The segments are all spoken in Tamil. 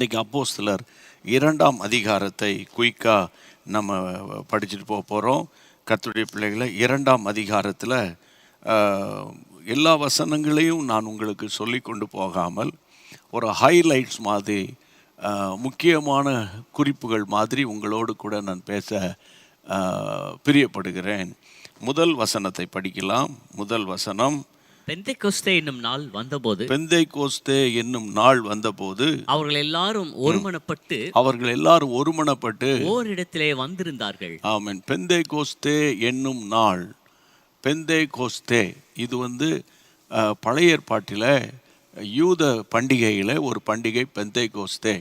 இன்றைக்கி அப்போஸ்தலர் 2ஆம் அதிகாரத்தை குயிக்காக நம்ம படிச்சுட்டு போகிறோம். கர்த்தருடைய பிள்ளைகளை 2ஆம் அதிகாரத்தில் எல்லா வசனங்களையும் நான் உங்களுக்கு சொல்லி கொண்டு போகாமல் ஒரு ஹைலைட்ஸ் மாதிரி முக்கியமான குறிப்புகள் மாதிரி உங்களோடு கூட நான் பேச பிரியப்படுகிறேன். முதல் வசனத்தை படிக்கலாம். முதல் வசனம், பெந்தைக்கோஸ்தே என்னும் நாள் வந்தபோது, பெந்தைக்கோஸ்தே என்னும் நாள் வந்தபோது அவர்கள் எல்லாரும் ஒருமனப்பட்டு ஓரிடத்திலே வந்திருந்தார்கள். ஆமென். பெந்தைக்கோஸ்தே என்னும் நாள், பெந்தைக்கோஸ்தே இது பழைய ஏற்பாட்டில் யூத பண்டிகையில் ஒரு பண்டிகை பெந்தைக்கோஸ்தே.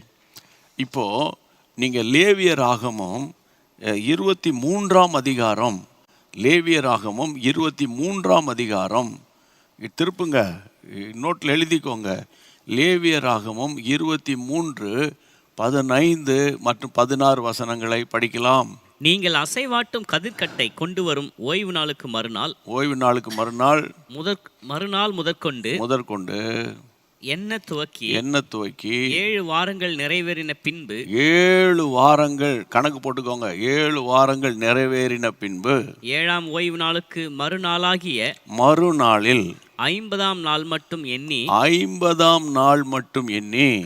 இப்போது நீங்கள் லேவியராகமம் 23ஆம் அதிகாரம், லேவியராகமம் 23ஆம் அதிகாரம் திருப்புங்க, நோட்டில் எழுதிக்கோங்க. லேவியராகமம் 23:15 மற்றும் 16 வசனங்களை படிக்கலாம். நீங்கள் அசைவாட்டும் கதிர்கட்டை கொண்டு வரும் ஓய்வு நாளுக்கு மறுநாள் முதற்கொண்டு என்ன துவக்கி 7 வாரங்கள் நிறைவேறின பின்பு, 7 வாரங்கள் கணக்கு போட்டுக்கோங்க, 7 வாரங்கள் நிறைவேறின பின்பு 7ஆம் ஓய்வு நாளுக்கு மறுநாளில் 50ஆம் நாள் மட்டும் எண்ணி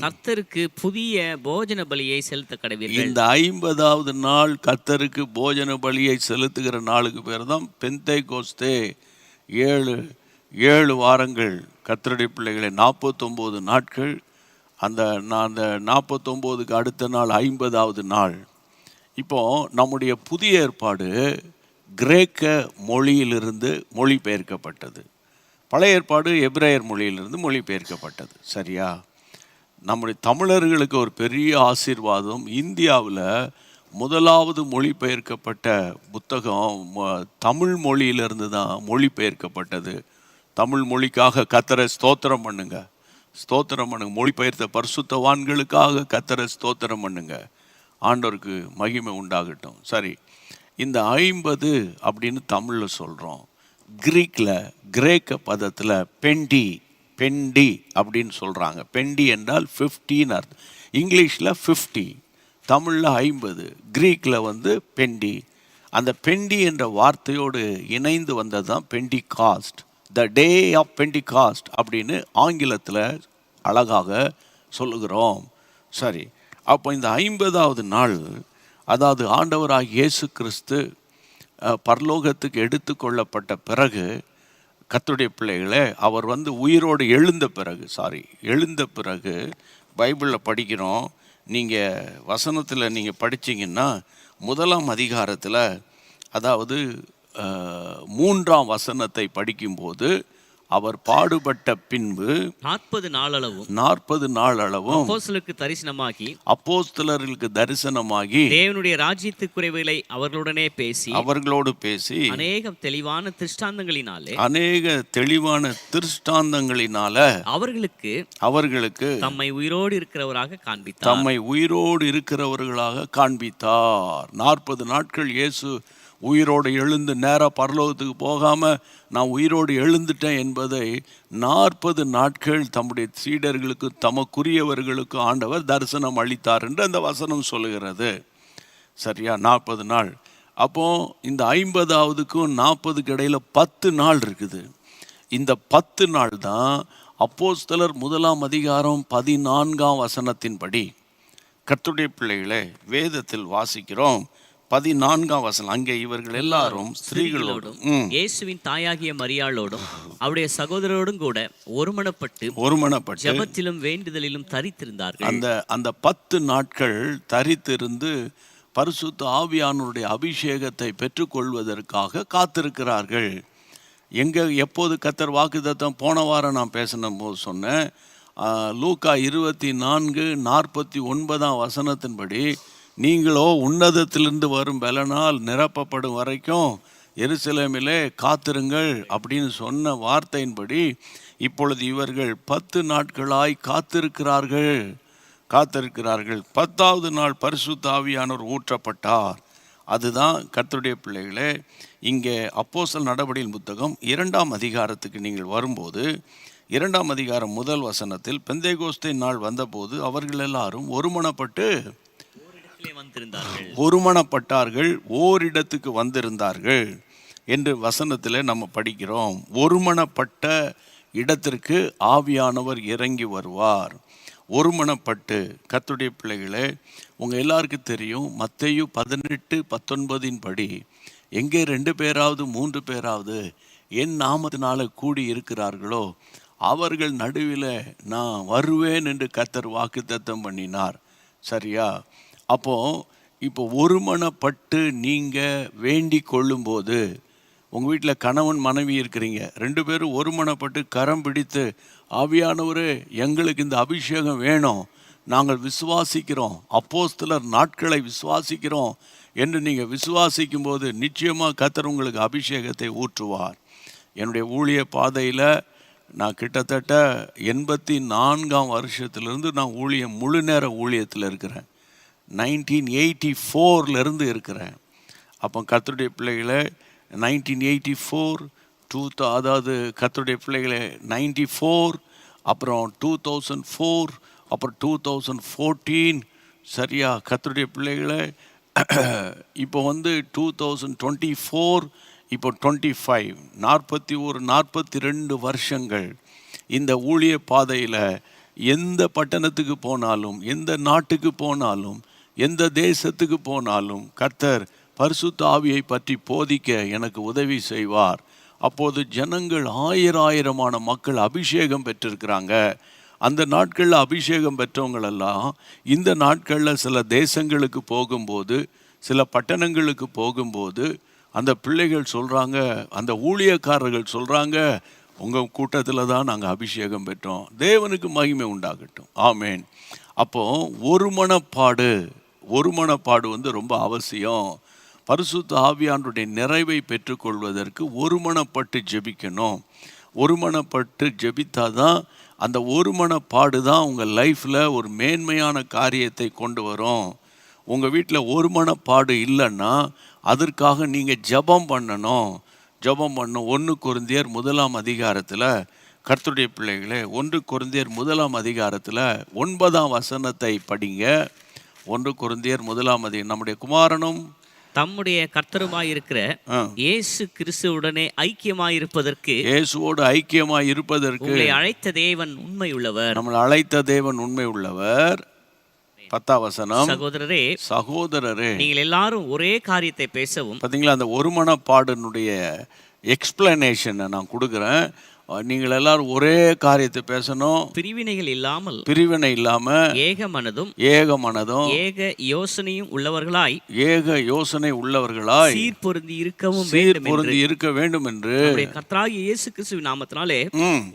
கர்த்தருக்கு புதிய போஜன பலியை செலுத்த கடவீர்கள். இந்த 50ஆவது நாள் கர்த்தருக்கு போஜன பலியை செலுத்துகிற நாளுக்கு பேர் தான் பெந்தைக்கோஸ்தே. 7 வாரங்கள் கர்த்தருடைய பிள்ளைகளை 49 நாட்கள். அந்த 49க்கு அடுத்த நாள் 50ஆவது நாள். இப்போது நம்முடைய புதிய ஏற்பாடு கிரேக்க மொழியிலிருந்து மொழிபெயர்க்கப்பட்டது. பழைய ஏற்பாடு எபிரேயர் மொழியிலிருந்து மொழிபெயர்க்கப்பட்டது. சரியா? நம்முடைய தமிழர்களுக்கு ஒரு பெரிய ஆசீர்வாதம். இந்தியாவில் முதலாவது மொழிபெயர்க்கப்பட்ட புத்தகம் தமிழ் மொழியிலிருந்து தான் மொழிபெயர்க்கப்பட்டது. தமிழ் மொழிக்காக கர்த்தரை ஸ்தோத்திரம் பண்ணுங்க. மொழிபெயர்த்த பரிசுத்தவான்களுக்காக கர்த்தரை ஸ்தோத்திரம் பண்ணுங்க. ஆண்டவருக்கு மகிமை உண்டாகட்டும். சரி, இந்த 50 அப்படின்னு தமிழில் சொல்கிறோம். கிரேக்க பதத்தில் பெண்டி அப்படின்னு சொல்கிறாங்க. பெண்டி என்றால் 15 அர்த்தம். இங்கிலீஷில் 50, தமிழில் 50, கிரீக்கில் பெண்டி. அந்த பெண்டி என்ற வார்த்தையோடு இணைந்து வந்தது தான் Pentecost. The day of Pentecost அப்படின்னு ஆங்கிலத்தில் அழகாக சொல்லுகிறோம். சரி, அப்போ இந்த 50ஆவது நாள், அதாவது ஆண்டவராகிய இயேசு கிறிஸ்து பரலோகத்துக்கு எடுத்து கொள்ளப்பட்ட பிறகு, கர்த்தருடைய பிள்ளைகளே, அவர் உயிரோடு எழுந்த பிறகு பைபிளில் படிக்கிறோம். நீங்கள் வசனத்தில் நீங்கள் படிச்சிங்கன்னா 1ஆம் அதிகாரத்தில், அதாவது 3ஆம் வசனத்தை படிக்கும்போது, அவர் பாடுபட்ட பின்பு 40 நாளளவும் அப்போஸ்தலர்களுக்கு தரிசனமாகி தேவனுடைய ராஜ்யத்து குறைவுகளை அவர்களோடு பேசி அநேக தெளிவான திருஷ்டாந்தங்களினால அவர்களுக்கு தம்மை உயிரோடு இருக்கிறவர்களாக காண்பித்தார். 40 நாட்கள் இயேசு உயிரோடு எழுந்து நேராக பரலோகத்துக்கு போகாமல் நான் உயிரோடு எழுந்துட்டேன் என்பதை 40 நாட்கள் தம்முடைய சீடர்களுக்கு, தமக்குரியவர்களுக்கு ஆண்டவர் தரிசனம் அளித்தார் என்று அந்த வசனம் சொல்லுகிறது. சரியா? 40 நாள். அப்போது இந்த 50ஆவதுக்கும் 40க்கு இடையில் 10 நாள் இருக்குது. இந்த 10 நாள் தான் அப்போஸ்தலர் 1ஆம் அதிகாரம் 14ஆம் வசனத்தின்படி, கர்த்தருடைய பிள்ளைகளே, வேதத்தில் வாசிக்கிறோம். 14ஆம் வசனம், அங்கே இவர்கள் எல்லாரும் ஸ்திரீகளோடும் இயேசுவின் தாயாகிய மரியாளோடும் அவருடைய சகோதரரோடும் கூட ஒருமனப்பட்டு ஜெபத்திலும் வேண்டுதலிலும் தரித்திருந்தார்கள். அந்த 10 நாட்கள் தரித்திருந்து பரிசுத்த ஆவியானவருடைய அபிஷேகத்தை பெற்றுக்கொள்வதற்காக காத்திருக்கிறார்கள். எப்போது கர்த்தர் வாக்குத்தத்தம் போன வாரம் நான் பேசின போது சொன்னேன். லூக்கா 24:49 வசனத்தின்படி, நீங்களோ உன்னதத்திலிருந்து வரும் பலனால் நிரப்பப்படும் வரைக்கும் எருசலேமிலே காத்திருங்கள் அப்படின்னு சொன்ன வார்த்தையின்படி இப்பொழுது இவர்கள் 10 நாட்களாய் காத்திருக்கிறார்கள். 10ஆவது நாள் பரிசுத்த ஆவியானவர் ஊற்றப்பட்டார். அதுதான் கர்த்தருடைய பிள்ளைகளே. இங்கே அப்போஸ்தலர் நடபடியின் புத்தகம் 2ஆம் அதிகாரத்துக்கு நீங்கள் வரும்போது 2ஆம் அதிகாரம் முதல் வசனத்தில், பெந்தேகோஸ்தே நாள் வந்தபோது அவர்கள் எல்லாரும் ஒருமனப்பட்டார்கள், ஓரிடத்துக்கு வந்திருந்தார்கள் என்று வசனத்தில் நம்ம படிக்கிறோம். ஒருமனப்பட்ட இடத்திற்கு ஆவியானவர் இறங்கி வருவார். ஒருமனப்பட்டு, கர்த்தருடைய பிள்ளைகளே, உங்கள் எல்லாருக்கும் தெரியும், மத்தேயு 18:19 படி, எங்கே 2 பேராவது 3 பேராவது என் நாமத்தினால கூடி இருக்கிறார்களோ அவர்கள் நடுவில் நான் வருவேன் என்று கர்த்தர் வாக்குத்தத்தம் பண்ணினார். சரியா? இப்போ ஒருமனப்பட்டு நீங்கள் வேண்டிக் கொள்ளும்போது, உங்கள் வீட்டில் கணவன் மனைவி இருக்கிறீங்க, 2 பேரும் ஒருமனப்பட்டு கரம் பிடித்து, ஆவியானவரே எங்களுக்கு இந்த அபிஷேகம் வேணும், நாங்கள் விசுவாசிக்கிறோம், அப்போஸ்தலர் நாட்களை விசுவாசிக்கிறோம் என்று நீங்கள் விசுவாசிக்கும் போது நிச்சயமாக கர்த்தர் உங்களுக்கு அபிஷேகத்தை ஊற்றுவார். என்னுடைய ஊழிய பாதையில் நான் கிட்டத்தட்ட 84ஆம் வருஷத்துலேருந்து நான் முழு நேர ஊழியத்தில் இருக்கிறேன். 1984 இருக்கிறேன். அப்போ கர்த்தருடைய பிள்ளைகளை 1984 அதாவது கர்த்தருடைய பிள்ளைகளை 94, அப்புறம் 2004, அப்புறம் 2014. சரியா? கர்த்தருடைய பிள்ளைகளை இப்போ 2024, இப்போ 25, 42 வருஷங்கள் இந்த ஊழிய பாதையில் எந்த பட்டணத்துக்கு போனாலும், எந்த நாட்டுக்கு போனாலும், எந்த தேசத்துக்கு போனாலும் கர்த்தர் பரிசுத்த ஆவியை பற்றி போதிக்க எனக்கு உதவி செய்வார். அப்போது ஜனங்கள் ஆயிரமான மக்கள் அபிஷேகம் பெற்றிருக்கிறாங்க. அந்த நாட்களில் அபிஷேகம் பெற்றவங்களெல்லாம் இந்த நாட்களில் சில தேசங்களுக்கு போகும்போது, சில பட்டணங்களுக்கு போகும்போது அந்த பிள்ளைகள் சொல்கிறாங்க, அந்த ஊழியக்காரர்கள் சொல்கிறாங்க, உங்கள் கூட்டத்தில் தான் நாங்கள் அபிஷேகம் பெற்றோம். தேவனுக்கு மகிமை உண்டாகட்டும். ஆமேன். அப்போது ஒருமனப்பாடு ரொம்ப அவசியம். பரிசுத்த ஆவியானவருடைய நிறைவை பெற்றுக்கொள்வதற்கு ஒருமனப்பட்டு ஜெபிக்கணும். ஒருமனப்பட்டு ஜெபித்தாதான் அந்த ஒருமனப்பாடு தான் உங்கள் லைஃப்பில் ஒரு மேன்மையான காரியத்தை கொண்டு வரும். உங்கள் வீட்டில் ஒருமனப்பாடு இல்லைன்னா அதற்காக நீங்கள் ஜெபம் பண்ணணும். 1 கொரிந்தியர் 1ஆம் அதிகாரத்தில், கர்த்தருடைய பிள்ளைகளே, 1 கொரிந்தியர் 1ஆம் அதிகாரத்தில் 9ஆம் வசனத்தை படிங்க. 1 கொரிந்தியர் 1ஆம் அதிகாரம். நம்முடைய குமாரனும் தம்முடைய கர்த்தருமாயிருக்கிற இயேசு கிறிஸ்துவுடனே ஐக்கியமாயிருப்பதற்கு, இயேசுவோடு ஐக்கியமாயிருப்பதற்கு உங்களை அழைத்த தேவன் உண்மை உள்ளவர். நம்மளை அழைத்த தேவன் உண்மை உள்ளவர். 10ஆம் வசனம். சகோதரரே நீங்கள் எல்லாரும் ஒரே காரியத்தை பேசவும். பார்த்தீங்களா? அந்த ஒருமனப்பாடுனுடைய எக்ஸ்பிளனேஷனை நான் கொடுக்குறேன். நீங்கள் எல்லாரும் ஒரே காரியத்தை பேசணும். பிரிவினை இல்லாமல் ஏக மனதும் ஏக யோசனையும் உள்ளவர்களாய் சீர்பொருந்தி இருக்க வேண்டும் என்று கர்த்தராகிய இயேசு கிறிஸ்துவின் நாமத்தினாலே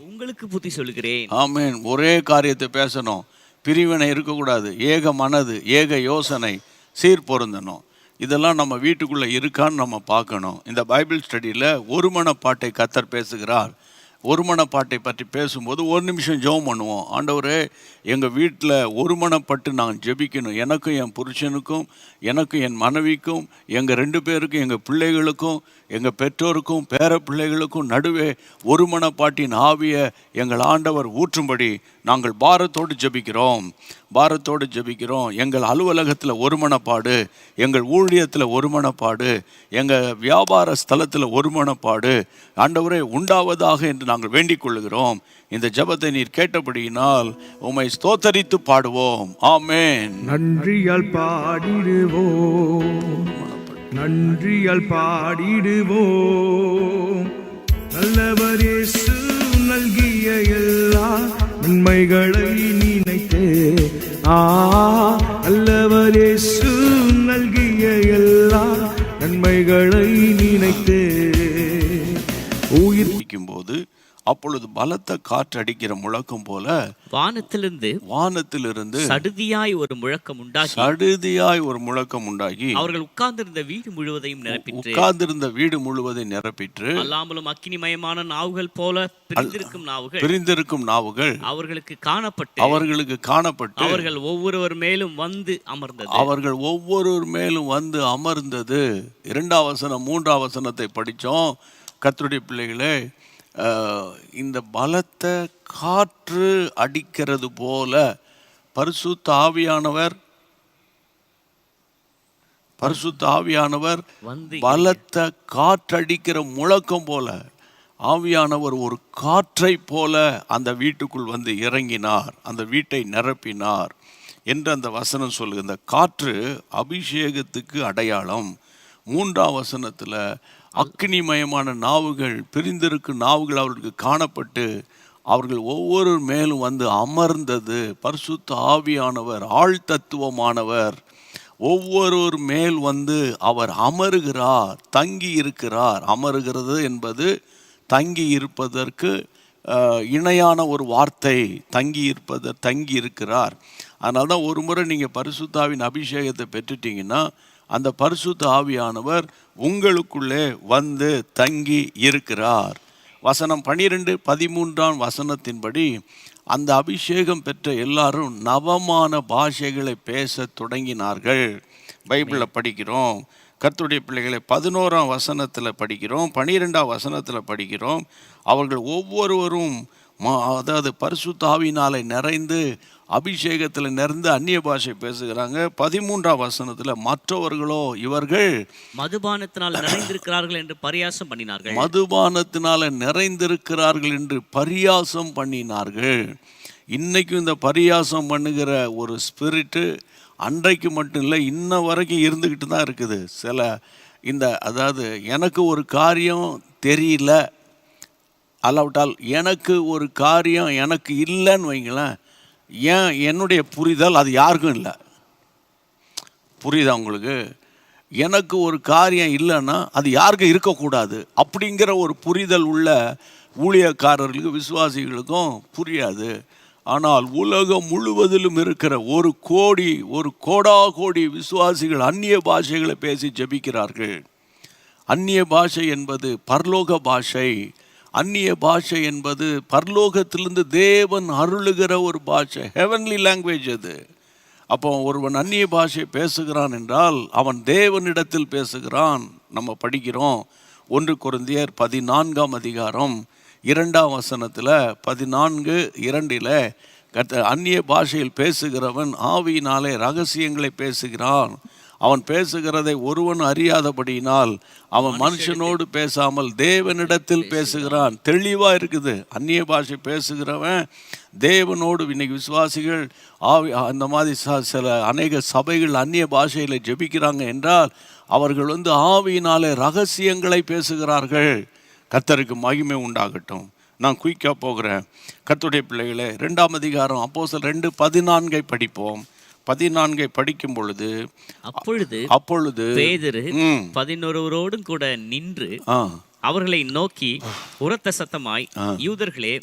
உங்களுக்கு புத்தி சொல்கிறேன். ஆமென். ஒரே காரியத்தை பேசணும், பிரிவினை இருக்கக்கூடாது. ஏக மனது, ஏக யோசனை, சீர்பொருந்தணும். இதெல்லாம் நம்ம வீட்டுக்குள்ளே இருக்கான்னு நம்ம பார்க்கணும். இந்த பைபிள் ஸ்டடியில் ஒருமனப்பாட்டை கர்த்தர் பேசுகிறார். ஒருமனப்பாட்டை பற்றி பேசும்போது 1 நிமிஷம் ஜெபம் பண்ணுவோம். ஆண்டவரே, எங்கள் வீட்டில் ஒருமனப்பட்டு நான் ஜெபிக்கணும். எனக்கும் என் புருஷனுக்கும், எனக்கும் என் மனைவிக்கும், எங்கள் 2 பேருக்கும், எங்கள் பிள்ளைகளுக்கும், எங்கள் பெற்றோருக்கும், பேர பிள்ளைகளுக்கும் நடுவே ஒருமனப்பாட்டின் ஆவியை எங்கள் ஆண்டவர் ஊற்றும்படி நாங்கள் பாரத்தோடு ஜெபிக்கிறோம். எங்கள் அலுவலகத்தில் ஒருமனப்பாடு, எங்கள் ஊழியத்தில் ஒருமனப்பாடு, எங்கள் வியாபார ஸ்தலத்தில் ஒருமனப்பாடு ஆண்டவரே உண்டாவதாக என்று நாங்கள் வேண்டிக் கொள்ளுகிறோம். இந்த ஜெபத்தை நீர் கேட்டபடியினால் உம்மை ஸ்தோத்தரித்து பாடுவோம். ஆமென். நன்றியால் பாடிடுவோம். நல்லவர் இயேசு நல்கிய எல்லா நன்மைகளை நினைத்தே. நல்லவர் இயேசு நல்கிய எல்லா நன்மைகளை நினைத்தே. உயிர்ப்பிக்கும் போது அப்பொழுது பலத்த காற்று அடிக்கிற முழக்கம் போல வானத்திலிருந்து சடுதியாய் ஒரு முழக்கம் உண்டாகி அவர்கள் உட்கார்ந்திருந்த வீடு முழுவதையும் நிரப்பிற்று. அல்லாமலும் அக்கினிமயமான நாவுகள் போல பிரிந்திருக்கும் நாவுகள் அவர்களுக்கு காணப்பட்டு அவர்கள் ஒவ்வொருவர் மேலும் வந்து அமர்ந்தது. 2ஆம் வசனம் 3ஆம் வசனத்தை படித்தோம். கர்த்தருடைய பிள்ளைகளே, இந்த பலத்த காற்று அடிக்கிறது போல பரிசுத்த ஆவியானவர் வந்து பலத்த காற்றடிக்கிற முழக்கம் போல ஆவியானவர் ஒரு காற்றை போல அந்த வீட்டுக்குள் வந்து இறங்கினார், அந்த வீட்டை நிரப்பினார் என்று அந்த வசனம் சொல்லுது. இந்த காற்று அபிஷேகத்துக்கு அடையாளம். 3ஆம் வசனத்தில் அக்னிமயமான நாவுகள், பிரிந்திருக்கும் நாவுகள் அவர்களுக்கு காணப்பட்டு அவர்கள் ஒவ்வொரு மேலும் வந்து அமர்ந்தது. பரிசுத்த ஆவியானவர் ஆழ்தத்துவமானவர் ஒவ்வொருவர் மேல் வந்து அவர் அமருகிறார், தங்கி இருக்கிறார். அமருகிறது என்பது தங்கி இருப்பதற்கு இணையான ஒரு வார்த்தை. தங்கி இருக்கிறார். அதனால தான் ஒரு முறை நீங்கள் பரிசுத்தாவின் அபிஷேகத்தை பெற்றுட்டீங்கன்னா அந்த பரிசுத்த ஆவியானவர் உங்களுக்குள்ளே வந்து தங்கி இருக்கிறார். வசனம் 12-13ஆம் வசனத்தின்படி அந்த அபிஷேகம் பெற்ற எல்லாரும் நவமான பாஷைகளை பேச தொடங்கினார்கள். பைபிளில் படிக்கிறோம். கர்த்தருடைய பிள்ளைகளை 11ஆம் வசனத்தில் படிக்கிறோம், 12ஆம் வசனத்தில் படிக்கிறோம். அவர்கள் ஒவ்வொருவரும் அதாவது பரிசுத்த ஆவியினாலே நிறைந்து அபிஷேகத்தில் நிறைந்து அந்நிய பாஷை பேசுகிறாங்க. 13ஆம் வசனத்தில் மற்றவர்களோ இவர்கள் மதுபானத்தினால் நிறைந்திருக்கிறார்கள் என்று பரியாசம் பண்ணினார்கள். இன்னைக்கும் இந்த பரியாசம் பண்ணுகிற ஒரு ஸ்பிரிட்டு அன்றைக்கு மட்டும் இல்லை, இன்ன வரைக்கும் இருந்துக்கிட்டு தான் இருக்குது. அதாவது எனக்கு ஒரு காரியம் தெரியல, அல்லாவிட்டால் எனக்கு ஒரு காரியம் எனக்கு இல்லைன்னு வைங்களேன், என்னுடைய புரிதல் அது யாருக்கும் இல்லை. புரியுதா உங்களுக்கு? எனக்கு ஒரு காரியம் இல்லைன்னா அது யாருக்கும் இருக்கக்கூடாது அப்படிங்கிற ஒரு புரிதல் உள்ள ஊழியக்காரர்களுக்கு, விசுவாசிகளுக்கும் புரியாது. ஆனால் உலகம் முழுவதிலும் இருக்கிற ஒரு கோடி விசுவாசிகள் அந்நிய பாஷைகளை பேசி ஜெபிக்கிறார்கள். அந்நிய பாஷை என்பது பரலோக பாஷை. அந்நிய பாஷை என்பது பரலோகத்திலிருந்து தேவன் அருளுகிற ஒரு பாஷை, ஹெவன்லி லாங்குவேஜ் அது. அப்போ ஒருவன் அந்நிய பாஷை பேசுகிறான் என்றால் அவன் தேவனிடத்தில் பேசுகிறான். நம்ம படிக்கிறோம் 1 கொரிந்தியர் 14ஆம் அதிகாரம் 2ஆம் வசனத்தில் 14:2 அந்நிய பாஷையில் பேசுகிறவன் ஆவியினாலே ரகசியங்களை பேசுகிறான். அவன் பேசுகிறதை ஒருவன் அறியாதபடியினால் அவன் மனுஷனோடு பேசாமல் தேவனிடத்தில் பேசுகிறான். தெளிவாக இருக்குது. அந்நிய பாஷை பேசுகிறவன் தேவனோடு. இன்னைக்கு விசுவாசிகள் அந்த மாதிரி சில அநேக சபைகள் அந்நிய பாஷையில் ஜெபிக்கிறாங்க என்றால் அவர்கள் ஆவியினாலே ரகசியங்களை பேசுகிறார்கள். கர்த்தருக்கு மகிமை உண்டாகட்டும். நான் குயிக்காக போகிறேன். கர்த்தருடைய பிள்ளைகளே, 2ஆம் அதிகாரம் அப்போஸ்தலர் 2:14 படிப்போம். 14 படிக்கும் பொழுது அப்பொழுது பேதுரு 11 கூட நின்று அவர்களை நோக்கி உரத்த சத்தமாய், யூதர்களே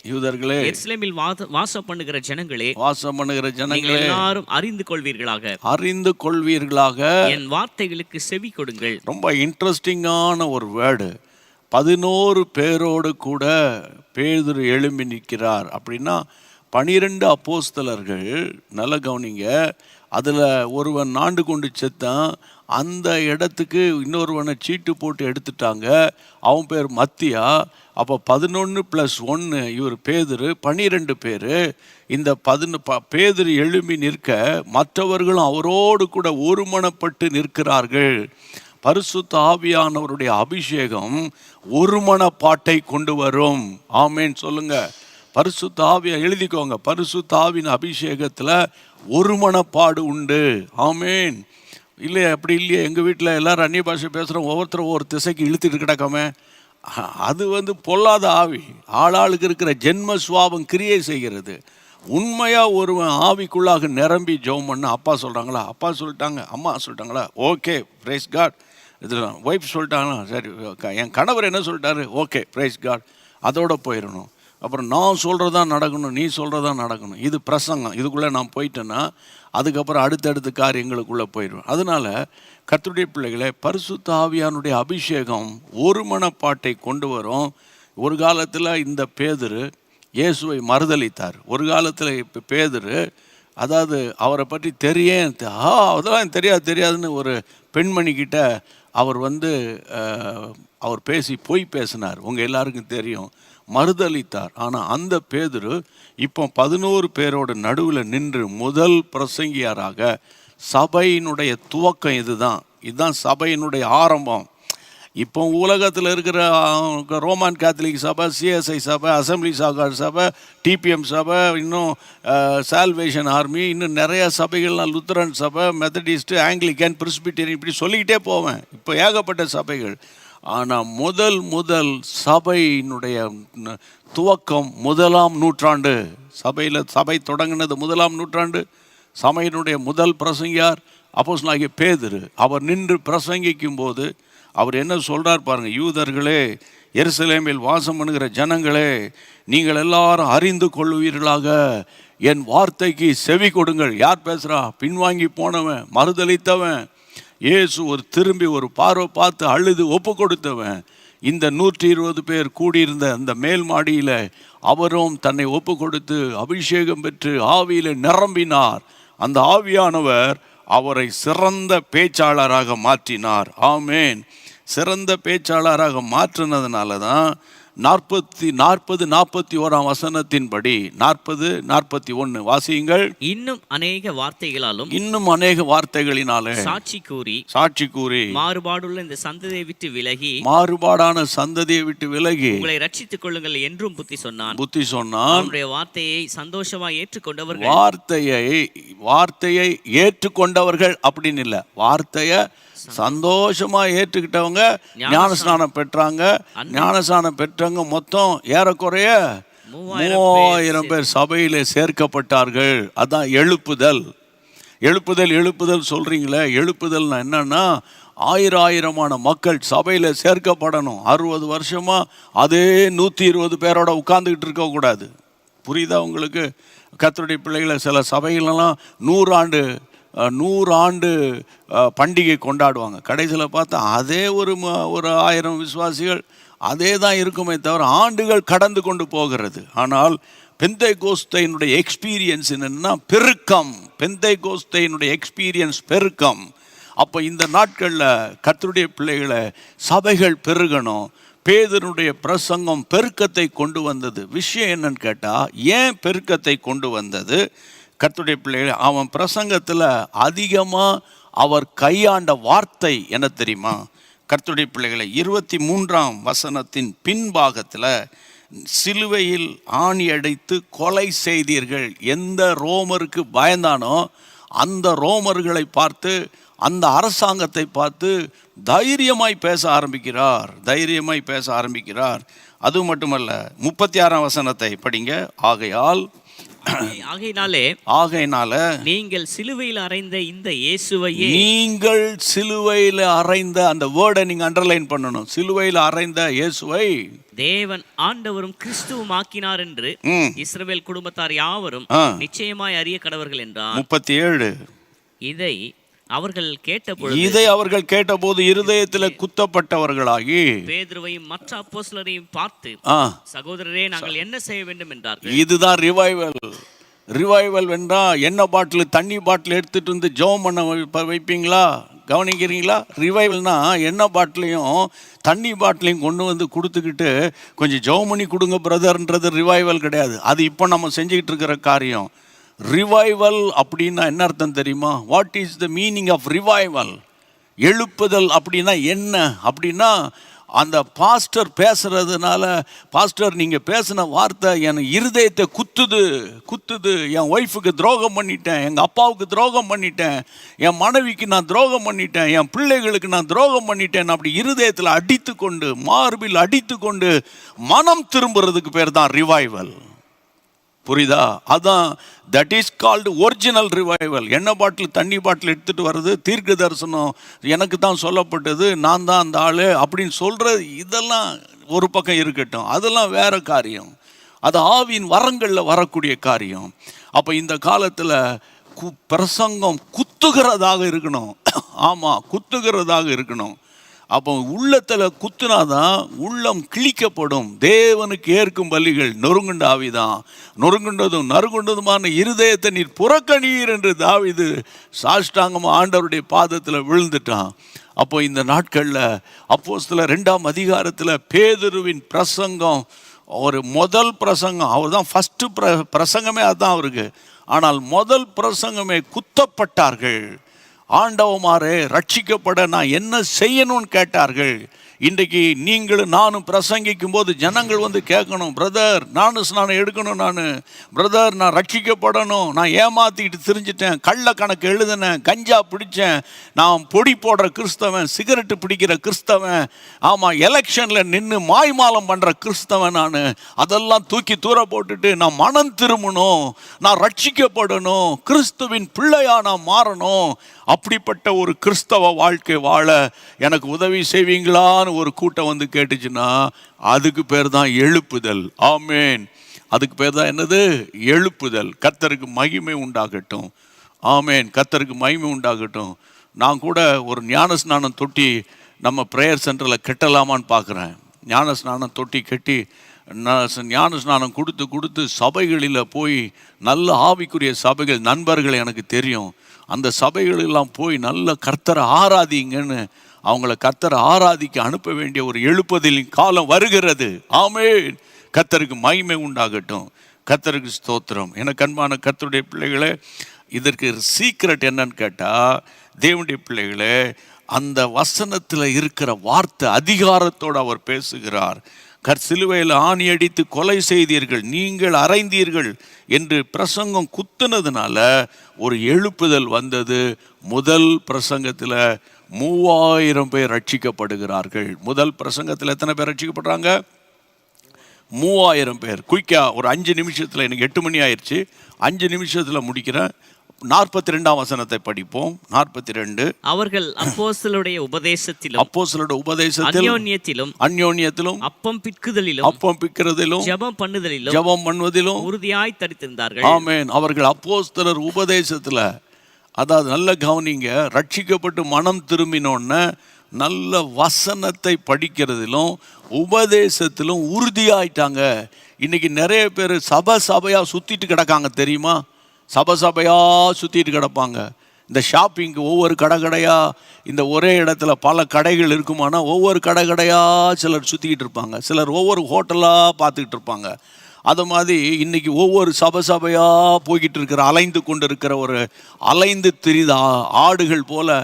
எருசலேமில் வாசம் பண்ணுகிற ஜனங்களே எல்லாரும் அறிந்து கொள்வீர்களாக என் வார்த்தைகளுக்கு செவி கொடுங்கள். ரொம்ப இன்ட்ரெஸ்டிங்கான ஒரு வேர்டு. 11 பேரோடு கூட பேதுரு எழும்பி நிற்கிறார். அப்படின்னா 12 அப்போஸ்தலர்கள். நல்ல கவனிங்க. அதில் ஒருவன் நாண்டு கொண்டு செத்தான். அந்த இடத்துக்கு இன்னொருவனை சீட்டு போட்டு எடுத்துட்டாங்க. அவன் பேர் மத்தியா. அப்போ 11 + 1 இவர் பேதுரு, 12 பேர். இந்த பேதுரு எழும்பி நிற்க மற்றவர்களும் அவரோடு கூட ஒருமனப்பட்டு நிற்கிறார்கள். பரிசுத்த ஆவியானவருடைய அபிஷேகம் ஒருமனப்பாட்டை கொண்டு வரும். ஆமேன் சொல்லுங்க. பரிசுத்த ஆவியை எழுதிக்கோங்க. பரிசுத்த ஆவியின் அபிஷேகத்தில் ஒருமனப்பாடு உண்டு. ஆமேன். இல்லையா? அப்படி இல்லையா? எங்கள் வீட்டில் எல்லாரும் அந்நிய பாஷை பேசுகிறோம், ஒவ்வொருத்தரும் ஒரு திசைக்கு இழுத்துட்டு கிடக்காம, அது பொல்லாத ஆவி. ஆளாளுக்கு இருக்கிற ஜென்ம சுவாபம் கிரியை செய்கிறது. உண்மையாக ஒருவன் ஆவிக்குள்ளாக நிரம்பி ஜெபம் பண்ண, அப்பா சொல்கிறாங்களா, அப்பா சொல்லிட்டாங்க, அம்மா சொல்லிட்டாங்களா, ஓகே பிரைஸ் காட். இதில் ஒய்ஃப் சொல்லிட்டாங்களா, சரி. என் கணவர் என்ன சொல்லிட்டாரு, ஓகே பிரைஸ் காட். அதோடு போயிடணும். அப்புறம் நான் சொல்கிறதான் நடக்கணும், நீ சொல்கிறதான் நடக்கணும். இது பிரசங்கம். இதுக்குள்ளே நான் போயிட்டேன்னா அதுக்கப்புறம் அடுத்தடுத்த காரியங்களுக்குள்ளே போயிடுவேன். அதனால் கர்த்தருடைய பிள்ளைகளை, பரிசுத்த ஆவியானுடைய அபிஷேகம் ஒரு மனப்பாட்டை கொண்டு வரும். ஒரு காலத்தில் இந்த பேதுரு இயேசுவை மறுதலித்தார். ஒரு காலத்தில் இப்போ பேதுரு, அதாவது அவரை பற்றி அதெல்லாம் தெரியாதுன்னு ஒரு பெண்மணிக்கிட்ட அவர் அவர் பேசி பொய் பேசினார், உங்கள் எல்லாருக்கும் தெரியும், மறுதலித்தார். ஆனால் அந்த பேதுரு இப்போ 11 பேரோட நடுவில் நின்று முதல் பிரசங்கியாராக, சபையினுடைய துவக்கம் இதுதான் சபையினுடைய ஆரம்பம். இப்போ உலகத்தில் இருக்கிற ரோமன் கேத்தலிக் சபை, சிஎஸ்ஐ சபை, அசம்பிளி சபை, டிபிஎம் சபை, இன்னும் சால்வேஷன் ஆர்மி, இன்னும் நிறைய சபைகள்லாம், லுத்தரன் சபை, மெத்தடிஸ்ட்டு, ஆங்கிலிக்கன், பிரிஸ்பிட்டேரியன், இப்படி சொல்லிக்கிட்டே போவேன். இப்போ ஏகப்பட்ட சபைகள். ஆனால் முதல் சபையினுடைய துவக்கம் 1ஆம் நூற்றாண்டு. சபை தொடங்கினது 1ஆம் நூற்றாண்டு. சபையினுடைய முதல் பிரசங்கியார் அப்போஸ்தலனாகிய பேதுரு. அவர் நின்று பிரசங்கிக்கும் போது அவர் என்ன சொல்கிறார் பாருங்கள், யூதர்களே, எருசலேமில் வாசம் பண்ணுகிற ஜனங்களே, நீங்கள் எல்லாரும் அறிந்து கொள்வீர்களாக, என் வார்த்தைக்கு செவி கொடுங்கள். யார் பேசுகிறா? பின்வாங்கி போனவன், மறுதலித்தவன், இயேசு திரும்பி ஒரு பார்வை பார்த்து அழுது ஒப்பு கொடுத்தவன். இந்த 120 பேர் கூடியிருந்த அந்த மேல் மாடியில் அவரும் தன்னை ஒப்பு கொடுத்து அபிஷேகம் பெற்று ஆவியில் நிரம்பினார். அந்த ஆவியானவர் அவரை சிறந்த பேச்சாளராக மாற்றினார். ஆமேன். சிறந்த பேச்சாளராக மாற்றினதுனால தான் 40-41 வசனத்தின்படி 40-41 வாசியுங்கள். இன்னும் அநேக வார்த்தைகளினாலே சாட்சி கூறி மாறுபாடுள்ள இந்த சந்ததியை விட்டு விலகி, மாறுபாடான சந்ததியை விட்டு விலகி உங்களை ரட்சித்துக் கொள்ளுங்கள் என்றும் புத்தி சொன்னான். அவருடைய வார்த்தையை சந்தோஷமாக ஏற்றுக்கொண்டவர்கள், வார்த்தையை ஏற்றுக்கொண்டவர்கள் அப்படின்னு இல்லை, வார்த்தையை சந்தோஷமா ஏற்றுக்கிட்டவங்க ஞானஸ்நானம் பெற்றாங்க. ஞானஸ்நானம் பெற்றவங்க மொத்தம் ஏறக்குறைய 3000 பேர் சபையிலே சேர்க்கப்பட்டார்கள். அதான் எழுப்புதல் சொல்றீங்களே, எழுப்புதல்னா என்னன்னா, ஆயிரமான மக்கள் சபையில சேர்க்கப்படணும். 60 வருஷமா அதே 120 பேரோட உட்கார்ந்துக்கிட்டு இருக்க கூடாது. புரியுதா உங்களுக்கு? கர்த்தருடைய பிள்ளைகளை சில சபைகளெல்லாம் 100 ஆண்டு பண்டிகை கொண்டாடுவாங்க. கடைசியில் பார்த்தா அதே ஒரு 1000 விசுவாசிகள் அதே தான் இருக்குமே தவிர ஆண்டுகள் கடந்து கொண்டு போகிறது. ஆனால் பெந்தைகோஸ்தையினுடைய எக்ஸ்பீரியன்ஸ் என்னன்னா பெருக்கம். பெந்தைகோஸ்தையினுடைய எக்ஸ்பீரியன்ஸ் பெருக்கம். அப்போ இந்த நாட்களில் கர்த்தருடைய பிள்ளைகளை சபைகள் பெருகணும். பேதுருடைய பிரசங்கம் பெருக்கத்தை கொண்டு வந்தது. விஷயம் என்னன்னு கேட்டால், ஏன் பெருக்கத்தை கொண்டு வந்தது? கர்த்தருடைய பிள்ளைகள், அவன் பிரசங்கத்தில் அதிகமாக அவர் கையாண்ட வார்த்தை என்ன தெரியுமா? கர்த்தருடைய பிள்ளைகளை 23ஆம் வசனத்தின் பின்பாகத்தில், சிலுவையில் ஆணி அடைத்து கொலை செய்தீர்கள். எந்த ரோமருக்கு பயந்தானோ அந்த ரோமர்களை பார்த்து, அந்த அரசாங்கத்தை பார்த்து தைரியமாய் பேச ஆரம்பிக்கிறார். அது மட்டுமல்ல, 36ஆம் வசனத்தை படிங்க. ஆகையினால நீங்கள் சிலுவையில் அறைந்த இந்த இயேசுவையே, நீங்கள் சிலுவையில் அறைந்த அந்த வேர்டை நீங்க அண்டர்லைன் பண்ணணும். சிலுவையில் அறைந்த இயேசுவை தேவன் ஆண்டவரும் கிறிஸ்துவும் ஆக்கினார் என்று இஸ்ரவேல் குடும்பத்தார் யாவரும் நிச்சயமாய் அறிய கடவர்கள் என்றார். 37 இதை அவர்கள் கேட்டபோது இருதயத்தில் குத்தப்பட்டவர்களாகி பேதுருவையும் மற்ற அப்போஸ்தலரையும் பார்த்து, சகோதரரே, நாங்கள் என்ன செய்ய வேண்டும் என்றார்கள். இதுதான் ரிவைவல் வென்றா எண்ணெய் பாட்டில், தண்ணி பாட்டில் எடுத்துட்டு வந்து ஜெபம் பண்ண வைப்பீங்களா? கவனிக்கிறீங்களா? ரிவைவல்னா எண்ணெய் பாட்டிலையும் தண்ணி பாட்டிலையும் கொண்டு வந்து கொடுத்துக்கிட்டு கொஞ்சம் ஜெபம் பண்ணி கொடுங்க பிரதர்ன்றது ரிவைவல் கிடையாது. அது இப்போ நம்ம செஞ்சுக்கிட்டு இருக்கிற காரியம். ரிவைவல் அப்படின்னா என்ன அர்த்தம் தெரியுமா? What is the meaning of revival? எழுப்புதல் அப்படின்னா என்ன? அப்படின்னா அந்த பாஸ்டர் பேசுறதுனால, பாஸ்டர் நீங்கள் பேசின வார்த்தை என் இருதயத்தை குத்துது. என் ஒய்ஃபுக்கு துரோகம் பண்ணிட்டேன், எங்கள் அப்பாவுக்கு துரோகம் பண்ணிட்டேன், என் மனைவிக்கு நான் துரோகம் பண்ணிட்டேன், என் பிள்ளைகளுக்கு நான் துரோகம் பண்ணிட்டேன். அப்படி இருதயத்தில் அடித்து கொண்டு, மார்பில் அடித்து கொண்டு மனம் திரும்புறதுக்கு பேர் தான் ரிவைவல். புரியுதா? அதான் that is called original revival. எண்ணெய் பாட்டில், தண்ணி பாட்டில் எடுத்துகிட்டு வர்றது, தீர்க்க தரிசனம் எனக்கு தான் சொல்லப்பட்டது, நான் தான் அந்த ஆள் அப்படின்னு சொல்கிறது, இதெல்லாம் ஒரு பக்கம் இருக்கட்டும். அதெல்லாம் வேற காரியம். அது ஆவியின் வரங்களில் வரக்கூடிய காரியம். அப்போ இந்த காலத்தில் பிரசங்கம் குத்துகிறதாக இருக்கணும். ஆமாம், குத்துகிறதாக இருக்கணும். அப்போ உள்ளத்தில் குத்துனாதான் உள்ளம் கிழிக்கப்படும். தேவனுக்கு ஏற்கும் பலிகள் நொறுங்குண்ட ஆவிதான், நொறுங்குண்டதும் நறுங்குண்டதுமான இருதயத்தை நீர் புறக்கணீர் என்று தாவீது சாஷ்டாங்கமாக ஆண்டவருடைய பாதத்தில் விழுந்துட்டான். அப்போ இந்த நாட்களில் அப்போஸ்தலர் 2ஆம் அதிகாரத்தில் பேதுருவின் பிரசங்கம், ஒரு முதல் பிரசங்கம், அவர் தான் ஃபஸ்ட்டு பிரசங்கமே அதுதான் அவருக்கு. ஆனால் முதல் பிரசங்கமே குத்தப்பட்டார்கள். ஆண்டவமாரே ரட்சிக்கப்பட நான் என்ன செய்யணும்னு கேட்டார்கள். இன்றைக்கு நீங்களும் நானும் பிரசங்கிக்கும் போது ஜனங்கள் வந்து கேட்கணும், பிரதர் நானும் ஸ்நானம் எடுக்கணும், பிரதர் நான் ரட்சிக்கப்படணும், நான் ஏமாத்திக்கிட்டு திரிஞ்சிட்டேன், கள்ள கணக்கு எழுதினேன், கஞ்சா பிடிச்சேன், நான் பொடி போடுற கிறிஸ்தவன், சிகரெட்டு பிடிக்கிற கிறிஸ்தவன், ஆமாம் எலெக்ஷனில் நின்று மாய்மாலம் பண்ணுற கிறிஸ்தவன், நான் அதெல்லாம் தூக்கி தூர போட்டுட்டு நான் மனம் திரும்பணும், நான் ரட்சிக்கப்படணும், கிறிஸ்துவின் பிள்ளையா நான் மாறணும், அப்படிப்பட்ட ஒரு கிறிஸ்தவ வாழ்க்கை வாழ எனக்கு உதவி செய்வீங்களான்னு ஒரு கூட்டம் வந்து கேட்டுச்சுன்னா அதுக்கு பேர் தான் எழுப்புதல். ஆமேன். அதுக்கு பேர் தான் என்னது? எழுப்புதல். கர்த்தருக்கு மகிமை உண்டாகட்டும். ஆமேன். கர்த்தருக்கு மகிமை உண்டாகட்டும். நான் கூட ஒரு ஞான ஸ்நானம் தொட்டி நம்ம ப்ரேயர் சென்டரில் கட்டலாமான்னு பார்க்குறேன். ஞான ஸ்நானம் தொட்டி கட்டி ஞான ஸ்நானம் கொடுத்து சபைகளில் போய் நல்ல ஆவிக்குரிய சபைகள் நண்பர்கள் எனக்கு தெரியும், அந்த சபைகளெல்லாம் போய் நல்ல கர்த்தரை ஆராதிங்கன்னு அவங்கள கர்த்தரை ஆராதிக்க அனுப்ப வேண்டிய ஒரு எழுப்புதலின் காலம் வருகிறது. ஆமென். கர்த்தருக்கு மகிமை உண்டாகட்டும். கர்த்தருக்கு ஸ்தோத்திரம். எனக்கு அன்பான கர்த்தருடைய பிள்ளைகளே, இதற்கு சீக்ரெட் என்னன்னு கேட்டால், தேவனுடைய பிள்ளைகளே, அந்த வசனத்தில் இருக்கிற வார்த்தை அதிகாரத்தோடு அவர் பேசுகிறார். சிலுவையில் ஆணி அடித்து கொலை செய்தீர்கள், நீங்கள் அறைந்தீர்கள் என்று பிரசங்கம் குத்துனதுனால ஒரு எழுப்புதல் வந்தது. முதல் பிரசங்கத்தில் 3000 பேர் ரட்சிக்கப்படுகிறார்கள். முதல் பிரசங்கத்தில் எத்தனை பேர் ரட்சிக்கப்படுறாங்க? 3000 பேர். குயிக்கா ஒரு 5 நிமிஷத்தில், எனக்கு 8 மணி ஆயிடுச்சு, 5 நிமிஷத்தில் முடிக்கிறேன். 42ஆம் வசனத்தை படிப்போம். 42. அவர்கள் அப்போஸ்தலருடைய உபதேசத்திலும் அந்யோன்யத்திலும் அப்பம் பிற்குதலிலும் ஜெபம் பண்ணுவதிலும் உறுதியாய் தரித்திருந்தார்கள். ஆமென். அவர்கள் அப்போஸ்தலர் உபதேசத்தில், அதாவது நல்ல கவனிங்க, ரட்சிக்கப்பட்டு மனம் திரும்பினோன்னு நல்ல வசனத்தை படிக்கிறதிலும் உபதேசத்திலும் உறுதியாயிட்டாங்க. இன்னைக்கு நிறைய பேர் சபையாக சுற்றிட்டு கிடக்காங்க தெரியுமா? சபையாக சுற்றிட்டு கிடப்பாங்க. இந்த ஷாப்பிங்க்கு ஒவ்வொரு கடையாக, இந்த ஒரே இடத்துல பல கடைகள் இருக்குமானா ஒவ்வொரு கடையாக சிலர் சுற்றிக்கிட்டு இருப்பாங்க, சிலர் ஒவ்வொரு ஹோட்டலாக பார்த்துக்கிட்டு இருப்பாங்க. அது மாதிரி இன்றைக்கி ஒவ்வொரு சபையாக போய்கிட்டு இருக்கிற, அலைந்து கொண்டு இருக்கிற ஒரு அலைந்து திரித ஆடுகள் போல்,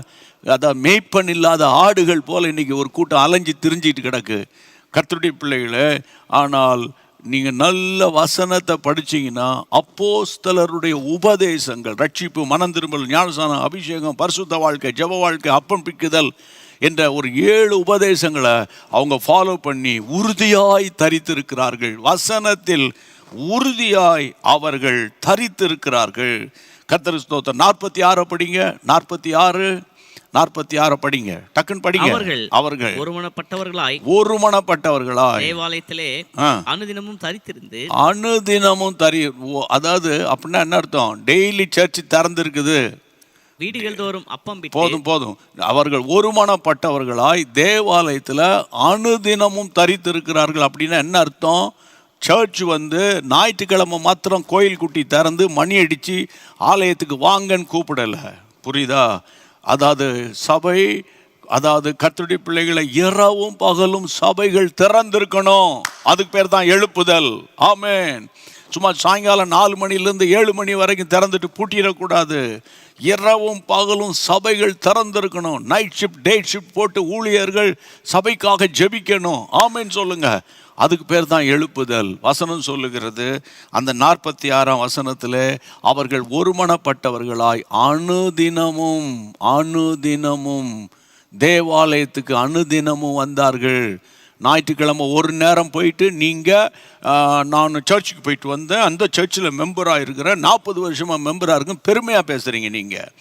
அதான் மேய்ப்பன் இல்லாத ஆடுகள் போல் இன்றைக்கி ஒரு கூட்டம் அலைஞ்சு திரிஞ்சிட்டு கிடக்கு. கர்த்தருடைய பிள்ளைகளே, ஆனால் நீங்கள் நல்ல வசனத்தை படிச்சிங்கன்னா அப்போஸ்தலருடைய உபதேசங்கள், ரட்சிப்பு, மனம் திரும்பல், ஞானஸ்நானம், அபிஷேகம், பரிசுத்த வாழ்க்கை, ஜெப வாழ்க்கை, அப்பம் பிக்குதல் என்ற ஒரு 7 உபதேசங்களை அவங்க ஃபாலோ பண்ணி உறுதியாய் தரித்திருக்கிறார்கள். வசனத்தில் உறுதியாய் அவர்கள் தரித்திருக்கிறார்கள். கர்த்தர் ஸ்தோத்திரம். 46 படிங்க. 46 படிங்க, டக்குன்னு படிங்க. அவர்கள் ஒருமனப்பட்டவர்களாய் தேவாலயத்திலே அனுதினமும் தரித்திருந்து, அதாவது அப்படின்னா என்ன அர்த்தம்? டெய்லி சர்ச் திறந்து இருக்குது, வீடுகள் தோறும் அப்பம் போதும். அவர்கள் ஒருமனப்பட்டவர்களாய் தேவாலயத்தில் அனுதினமும் தரித்திருக்கிறார்கள். அப்படின்னா என்ன அர்த்தம்? சர்ச் வந்து ஞாயிற்றுக்கிழமை மாத்திரம் கோயில் குட்டி திறந்து மணி அடித்து ஆலயத்துக்கு வாங்கன்னு கூப்பிடலை. புரியுதா? அதாவது சபை, அதாவது கர்த்தருடைய பிள்ளைகளை இரவும் பகலும் சபைகள் திறந்திருக்கணும். அதுக்கு பேர் தான் எழுப்புதல். ஆமென். சும்மா சாயங்காலம் 4 மணிலேருந்து 7 மணி வரைக்கும் திறந்துட்டு பூட்டிடக்கூடாது. இரவும் பகலும் சபைகள் திறந்திருக்கணும். நைட் ஷிஃப்ட், டே ஷிஃப்ட் போட்டு ஊழியர்கள் சபைக்காக ஜெபிக்கணும். ஆமென் சொல்லுங்க. அதுக்கு பேர் தான் எழுப்புதல். வசனம் சொல்லுகிறது, அந்த 46ஆம் வசனத்தில் அவர்கள் ஒருமனப்பட்டவர்களாய் அனுதினமும் தேவாலயத்துக்கு அனுதினமும் வந்தார்கள். ஞாயிற்றுக்கிழமை ஒரு நேரம் போயிட்டு, நான் சர்ச்சுக்கு போயிட்டு வந்தேன், அந்த சர்ச்சில் மெம்பராக இருக்கிறேன், 40 வருஷமாக மெம்பராக இருக்கும், பெருமையாக பேசுகிறீங்க நீங்கள்.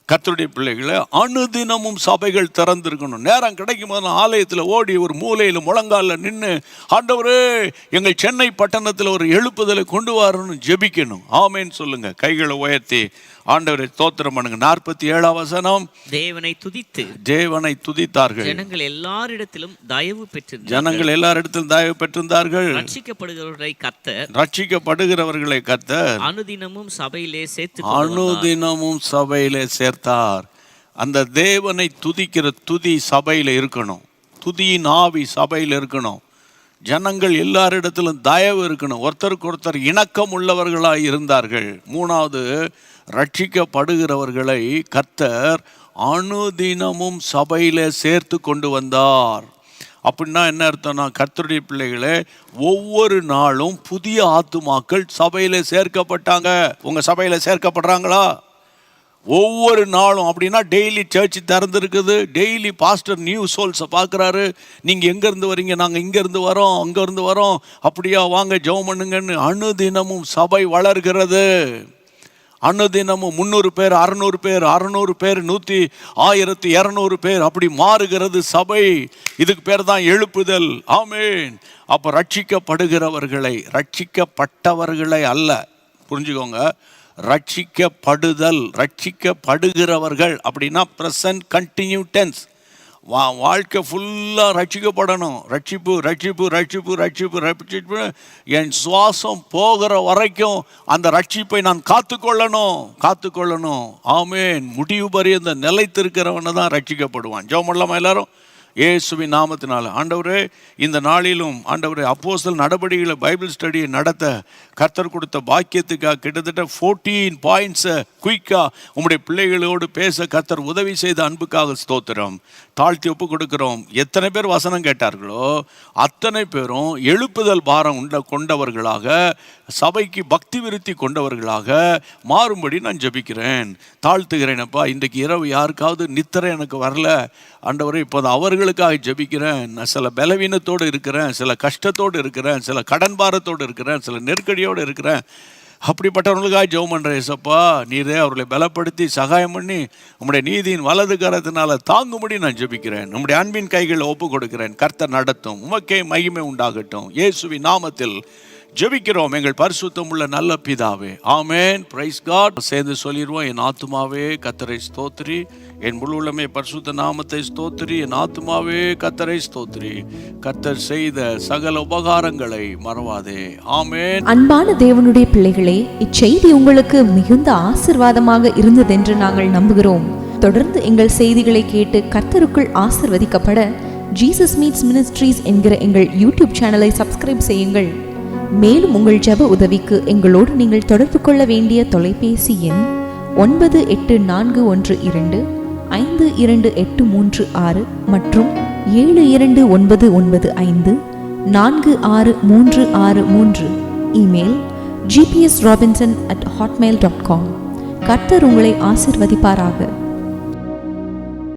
கர்த்தருடைய பிள்ளைகளை அனுதினமும் சபைகள் திறந்திருக்கணும். நேரம் கிடைக்கும் போது ஆலயத்தில் ஓடி ஒரு மூலையில் முழங்காலில் நின்று, ஆண்டவரே எங்கள் சென்னை பட்டணத்தில் ஒரு எழுப்புதலை கொண்டு வரணும்னு ஜெபிக்கணும். ஆமேன்னு சொல்லுங்க. கைகளை உயர்த்தி ஆண்டவரை ஸ்தோத்திரம் பண்ணுங்க. 47ஆம் வசனம், தேவனை துதித்து தேவனை துதித்தார்கள். ஜனங்கள் எல்லாரிடத்திலும் தயவு பெற்றிருந்தார்கள். ஜனங்கள் எல்லாரிடத்திலும் தயவு பெற்றிருந்தார்கள். ரட்சிக்கப்படுகிறவர்களை கர்த்தர் ரட்சிக்கப்படுகிறவர்களை கர்த்தர் அனுதினமும் சபையிலே சேர்த்தார். அந்த தேவனை துதிக்கிற துதி சபையில் இருக்கணும். துதியின் ஆவி சபையில் இருக்கணும். ஜனங்கள் எல்லாரிடத்திலும் தயவு இருக்கணும். ஒருத்தருக்கு ஒருத்தர் இணக்கம் உள்ளவர்களாய் இருந்தார்கள். 3வது, ரட்சிக்கப்படுகிறவர்களை கர்த்தர் அனுதினமும் சபையிலே சேர்த்து கொண்டு வந்தார். அப்படின்னா என்ன அர்த்தம்னா, கர்த்தருடைய பிள்ளைகளே, ஒவ்வொரு நாளும் புதிய ஆத்துமாக்கள் சபையிலே சேர்க்கப்பட்டாங்க. உங்கள் சபையில் சேர்க்கப்படுறாங்களா? ஒவ்வொரு நாளும். அப்படின்னா டெய்லி சர்ச் திறந்துருக்குது. டெய்லி பாஸ்டர் நியூ சோல்ஸை பார்க்குறாரு. நீங்கள் எங்கேருந்து வரீங்க? நாங்கள் இங்கேருந்து வரோம், அங்கேருந்து வரோம். அப்படியா, வாங்க ஜெபம் பண்ணுங்கன்னு. அனுதினமும் சபை வளர்கிறது. அனுதினமும் 300 பேர், 600 பேர், 600 பேர், 100, 1200 பேர், அப்படி மாறுகிறது சபை. இதுக்கு பேர் தான் எழுப்புதல். ஆமென். அப்போ ரட்சிக்கப்படுகிறவர்களை, ரட்சிக்கப்பட்டவர்களை அல்ல, புரிஞ்சுக்கோங்க. ரட்சிக்கப்படுதல், ரட்சிக்கப்படுகிறவர்கள் அப்படின்னா ப்ரெசன்ட் கண்டினியூ டென்ஸ். வாழ்க்கை ஃபுல்லாக ரட்சிக்கப்படணும். ரட்சிப்பு ரட்சிப்பு ரட்சிப்பு ரட்சிப்பு ரட்சிப்பு. என் சுவாசம் போகிற வரைக்கும் அந்த ரட்சிப்பை நான் காத்துக்கொள்ளணும். ஆமென். முடிவு பரியந்த நிலைத்திருக்கிறவனை தான் ரட்சிக்கப்படுவான். ஜெபம் பண்ணலாமா எல்லாரும்? இயேசுவின் நாமத்தினால. ஆண்டவரே, இந்த நாளிலும் ஆண்டவரே, அப்போஸ்தலர் நடபடிகளை பைபிள் ஸ்டடியை நடத்த கர்த்தர் கொடுத்த பாக்கியத்துக்காக கிட்டத்தட்ட 14 பாயிண்ட்ஸை குயிக்காக உங்களுடைய பிள்ளைகளோடு பேச கர்த்தர் உதவி செய்த அன்புக்காக ஸ்தோத்திரம். தாழ்த்தி ஒப்பு கொடுக்கிறோம். எத்தனை பேர் வசனம் கேட்டார்களோ அத்தனை பேரும் எழுப்புதல் பாரம் கொண்டவர்களாக, சபைக்கு பக்தி விருத்தி கொண்டவர்களாக மாறும்படி நான் ஜெபிக்கிறேன், தாழ்த்துகிறேனப்பா. இன்றைக்கு இரவு யாருக்காவது நித்திரை எனக்கு வரல ஆண்டவரே, இப்போது அவர்களுக்காக ஜெபிக்கிறேன். நான் சில பலவீனத்தோடு இருக்கிறேன், சில கஷ்டத்தோடு இருக்கிறேன், சில கடன் பாரத்தோடு இருக்கிறேன், சில நெருக்கடியோடு இருக்கிறேன். அப்படிப்பட்டவர்களுக்காக ஜெபம் பண்ணுறேன். ஏசப்பா, நீரே அவர்களை பலப்படுத்தி சகாயம் பண்ணி உம்முடைய நீதியின் வலது கரத்தினால தாங்கும்படி நான் ஜெபிக்கிறேன். உம்முடைய அன்பின் கைகளை ஒப்பு கொடுக்கிறேன். கர்த்தர் நடத்தும். உமக்கே மகிமை உண்டாகட்டும். இயேசுவின் நாமத்தில் ஜெபிக்கிறோம் எங்கள் பரிசுத்தம் உள்ள நல்ல பிதாவே. ஆமென். Praise God. சேர்ந்து சொல்லிடுவோம். என் ஆத்துமாவே கர்த்தரை ஸ்தோத்திரி, என் முழு உள்ளமே பரிசுத்த நாமத்தை ஸ்தோத்திரி, என் ஆத்துமாவே கர்த்தரை ஸ்தோத்திரி, கர்த்தர் செய்த சகல உபகாரங்களை மறவாதே. ஆமென். அன்பான தேவனுடைய பிள்ளைகளே, இச்செய்தி உங்களுக்கு மிகுந்த ஆசீர்வாதமாக இருந்ததென்று நாங்கள் நம்புகிறோம். தொடர்ந்து எங்கள் செய்திகளை கேட்டு கர்த்தருக்குள் ஆசீர்வதிக்கப்பட ஜீசஸ் மீட்ஸ் மினிஸ்ட்ரீஸ் என்கிற எங்கள் யூடியூப் சேனலை சப்ஸ்கிரைப் செய்யுங்கள். மேலும் உங்கள் ஜெப உதவிக்கு எங்களோடு நீங்கள் தொடர்பு கொள்ள வேண்டிய தொலைபேசி எண் 9842252836 மற்றும் 7299546363. Email gpsrobinson@hotmail.com. கர்த்தர் உங்களை ஆசீர்வதிப்பாராக.